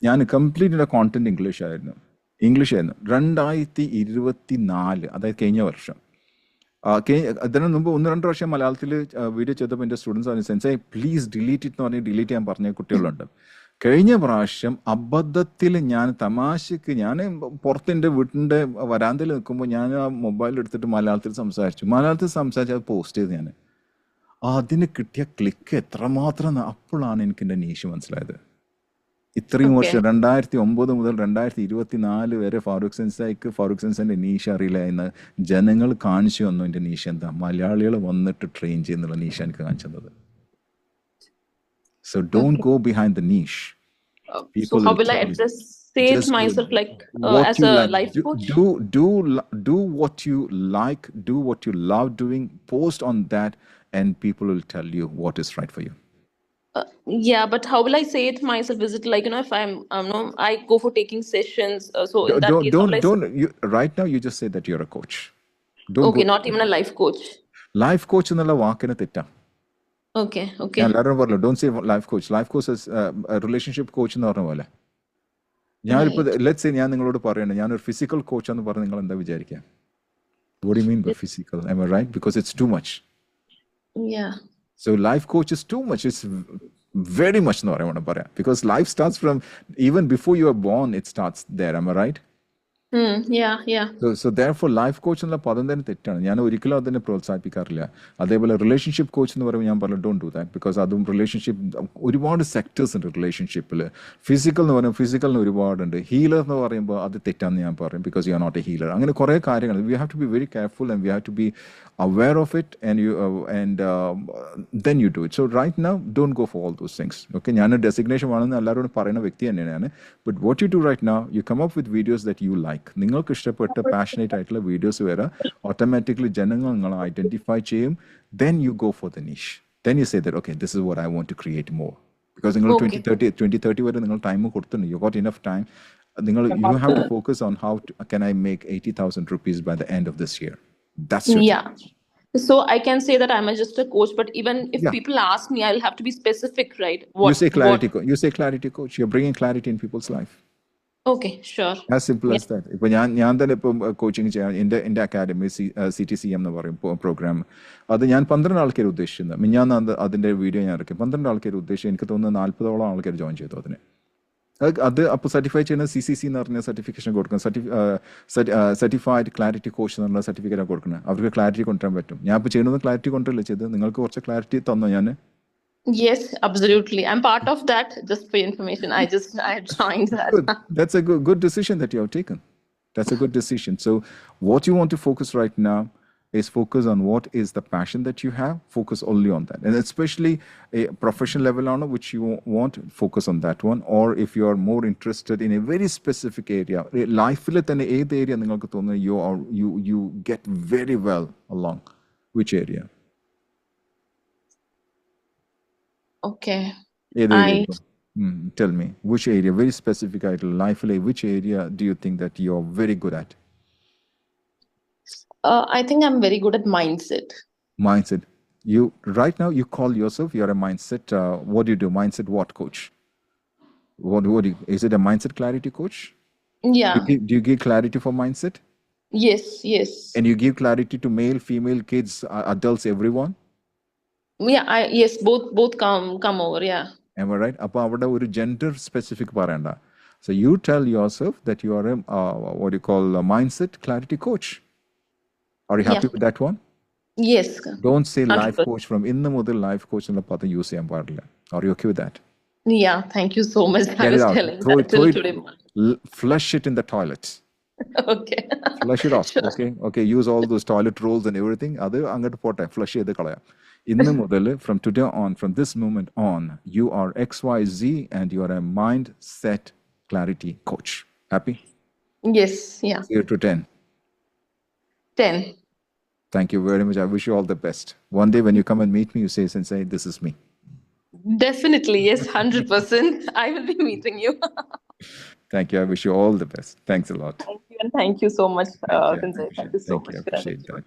ഞാൻ കംപ്ലീറ്റ് എൻ്റെ കോണ്ടന്റ് ഇംഗ്ലീഷ് ആയിരുന്നു. 2024, അതായത് കഴിഞ്ഞ വർഷം. അതിന് മുമ്പ് 1-2 വർഷം മലയാളത്തിൽ വീഡിയോ ചെയ്തപ്പോൾ എൻ്റെ സ്റ്റുഡൻസ് ആണ് സെൻസ് പ്ലീസ് ഡിലീറ്റ് ഇറ്റ് എന്ന് പറഞ്ഞ് ഡിലീറ്റ് ചെയ്യാൻ പറഞ്ഞ കുട്ടികളുണ്ട്. കഴിഞ്ഞ പ്രാവശ്യം അബദ്ധത്തിൽ ഞാൻ തമാശക്ക് ഞാൻ പുറത്തെൻ്റെ വീട്ടിൻ്റെ വരാന്തയിൽ നിൽക്കുമ്പോൾ ഞാൻ ആ മൊബൈൽ എടുത്തിട്ട് മലയാളത്തിൽ സംസാരിച്ച് അത് പോസ്റ്റ് ചെയ്ത് ഞാൻ അതിന് കിട്ടിയ ക്ലിക്ക് എത്രമാത്രം, അപ്പോഴാണ് എനിക്ക് എൻ്റെ നീഷ് മനസ്സിലായത്. ഇത്രയും വർഷം 2009 മുതൽ 2024 വരെ ഫാറൂഖ് സെൻസായിന്റെ നീഷ അറിയില്ല എന്ന് ജനങ്ങൾ കാണിച്ചു തന്നു. എൻ്റെ നീഷ എന്താ, മലയാളികൾ വന്നിട്ട് ട്രെയിൻ ചെയ്യുന്നുള്ള നീഷ എനിക്ക് കാണിച്ചു തന്നത്. So don't go behind the niche. So how will I say it myself as a life coach? Do what you like, do what you love doing, post on that, and people will tell you what is right for you. Yeah, but how will I say it myself? Is it like, if I'm, I go for taking sessions, so in that case, right now you just say that you're a coach. Okay, not even a life coach. Life coach എന്നുള്ള വാക്കിന് തെറ്റാ. Okay. ഞാൻ എല്ലാവരും പറഞ്ഞു, don't say life coach. Life coach is a relationship coach എന്ന് പറഞ്ഞ പോലെ. ഞാനിപ്പോൾ let's say ഞാൻ നിങ്ങളോട് പറയണേ ഞാനൊരു physical coach എന്ന് പറഞ്ഞ് നിങ്ങൾ എന്താ വിചാരിക്കുക? What do you mean by physical? Am I right? Because it's too much. Yeah. So life coach is too much. It's very much എന്ന് പറയാം. Because life starts from even before you are born. It starts there. Am I right? Yeah. So therefore life coach എന്നുള്ള പദം തന്നെ തെറ്റാണ്. ഞാൻ ഒരിക്കലും അതിനെ പ്രോത്സാഹിപ്പിക്കാറില്ല. അതേപോലെ റിലേഷൻഷിപ്പ് കോച്ച് എന്ന് പറയുമ്പോൾ ഞാൻ പറഞ്ഞു ഡോണ്ട് ഡു ദാറ്റ്. ബിക്കോസ് അതും റിലേഷൻഷിപ്പ് ഒരുപാട് സെക്ടേഴ്സ് ഉണ്ട് റിലേഷൻഷിപ്പിൽ. ഫിസിക്കൽ എന്ന് പറയുമ്പോൾ ഫിസിക്കലിന് ഒരുപാടുണ്ട്. ഹീലർ എന്ന് പറയുമ്പോൾ അത് തെറ്റാന്ന് ഞാൻ പറയും. Because you are not a healer. അങ്ങനെ കുറേ കാര്യങ്ങൾ. We have to be very careful and we have to be aware of it and then you do it. So right now don't go for all those things. Okay, ഞാൻ ഡെസിഗ്നേഷൻ ആണെന്ന് എല്ലാവരോടും പറയുന്ന വ്യക്തി തന്നെയാണ്. But what you do right now, you come up with videos that you like. നിങ്ങൾക്ക് ഇഷ്ടപ്പെട്ട പാഷനേറ്റ് ആയിട്ടുള്ള വീഡിയോസ് വരാം. ഓട്ടോമാറ്റിക്കലി ജനങ്ങൾ നിങ്ങളെ ഐഡന്റിഫൈ ചെയ്യും. Then you go for the niche. Then you say that okay, this is what I want to create more. Because നിങ്ങൾ 2030 വരെ നിങ്ങൾ ടൈം കൊടുത്തിട്ടുണ്ട്. You got enough time. You have to focus on how can I make 80,000 rupees by the end of this year. That's your challenge. So I can say that I'm just a coach, but even if people ask me, I'll have to be specific, right? You say clarity coach. You're bringing clarity in people's life. Okay, sure. As simple as that. ഇപ്പൊ ഞാൻ തന്നെ ഇപ്പം കോച്ചിങ് ചെയ്യാൻ എൻ്റെ അക്കാഡമി CTCM എന്ന് പറയും പ്രോഗ്രാം. അത് ഞാൻ 12 ആൾക്കാർ ഉദ്ദേശിക്കുന്നത്. ഞാൻ അതിന്റെ വീഡിയോ ഞാൻ ഇറക്കി. 12 ആൾക്കാർ ഉദ്ദേശിച്ച് എനിക്ക് തോന്നുന്നു 40ഓളം ആൾക്കാർ ജോയിൻ ചെയ്തു അതിന്. അത് അപ്പോൾ സർട്ടിഫൈ ചെയ്യുന്ന CCC എന്ന് പറഞ്ഞ സർട്ടിഫിക്കേഷൻ കൊടുക്കണം. സർട്ടിഫൈഡ് ക്ലാരിറ്റി കോച്ച് എന്ന് പറഞ്ഞ സർട്ടിഫിക്കറ്റ് കൊടുക്കണം. അവർക്ക് ക്ലാരിറ്റി കൊണ്ടുവരാൻ പറ്റും. ഞാൻ ഇപ്പോൾ ചെയ്യുന്നത് ക്ലാരിറ്റി കൊണ്ടുവരില്ല ചെയ്ത്, നിങ്ങൾക്ക് കുറച്ച് ക്ലാരിറ്റി തന്നോ ഞാൻ? Yes, absolutely. I'm part of that. Just for your information, I joined that. Good. That's a good decision that you have taken. That's a good decision. So what you want to focus right now is focus on what is the passion that you have. Focus only on that. And especially a professional level on which you want, focus on that one. Or if you are more interested in a very specific area, life തന്നെ ഏത് area നിങ്ങൾക്ക് തോന്നുന്നു you get very well along, which area? Okay. ഏത് area? Tell me, which area, very specific item, life, which area do you think that you are very good at? I think I'm very good at mindset. Mindset. You right now you call yourself you're a mindset. What do you do? Mindset what coach? What do you, is it a mindset clarity coach? Yeah. Do you give clarity for mindset? Yes. And you give clarity to male, female, kids, adults, everyone? Yeah, yes, both come over, yeah. Am I right? അപ്പോൾ അവിടെ ഒരു gender specific പറയണ്ട. So you tell yourself that you are a what do you call a mindset clarity coach. Are you happy with that one? Yes. Don't say 100%. life coach from ഇന്ന് മുതൽ life coach എന്നുള്ള പദം യൂസ് ചെയ്യാൻ പാടില്ല. Are you okay with that? Yeah, thank you so much. I Get it was out. telling Throw that till it, today. flush it in the toilet. Okay. Flush it off. Sure. Okay. Use all those toilet rolls and everything. അത് അങ്ങോട്ട് പോട്ടെ. Flush ചെയ്ത് കളയാം. ഇന്ന് മുതൽ from today on, from this moment on, you are XYZ and you are a mindset clarity coach. Happy? Yes, yeah. 0 to 10. 10. Thank you very much. I wish you all the best. One day when you come and meet me, you say, Sensei, this is me. Definitely, yes, 100%. I will be meeting you. Thank you. I wish you all the best. Thanks a lot. Thank you, and thank you so much, Thank you. Sensei. Thank you so Thank you. much. I appreciate that.